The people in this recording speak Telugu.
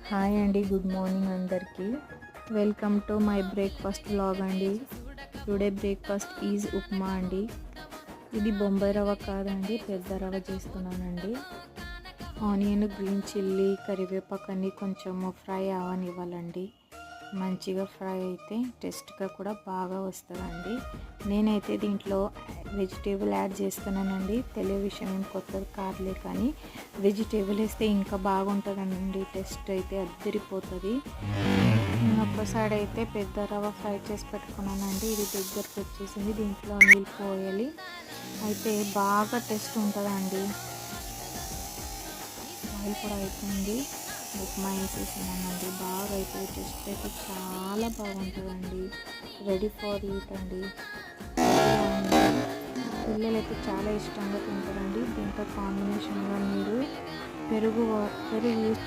హాయ్ అండి, గుడ్ మార్నింగ్ అందరికీ. Welcome to my breakfast vlog అండి. టుడే బ్రేక్ఫాస్ట్ ఈజ్ ఉప్మా అండి. ఇది బొంబాయి రవ్వ కాదండి, పెద్ద రవ్వ చేస్తున్నానండి. ఆనియన్, గ్రీన్ చిల్లీ, కరివేపాకు అన్నీ కొంచెం ఫ్రై అవనివ్వాలండి. మంచిగా ఫ్రై అయితే టేస్ట్గా కూడా బాగా వస్తుందండి. నేనైతే దీంట్లో వెజిటేబుల్ యాడ్ చేస్తున్నానండి. తెలియ విషయం ఏం కొత్తది కాదులే, కానీ వెజిటేబుల్ వేస్తే ఇంకా బాగుంటుందండి. టేస్ట్ అయితే అద్దరిపోతుంది. నేను ఒక్కసారి అయితే పెద్ద రవ్వ ఫ్రై చేసి పెట్టుకున్నానండి. ఇది దగ్గరకు వచ్చేసింది. దీంట్లో నీళ్ళు పోయాలి, అయితే బాగా టేస్ట్ ఉంటుందండి. ఆయిల్ కూడా అయిపోయింది. ఉప్మా వేసేసానండి. బాగా అయితే టేస్ట్ అయితే చాలా బాగుంటుందండి. రెడీ ఫర్ ఈట్ అండి. పిల్లలు అయితే చాలా ఇష్టంగా తింటారండి. దీంతో కాంబినేషన్గా మీరు పెరుగు యూజ్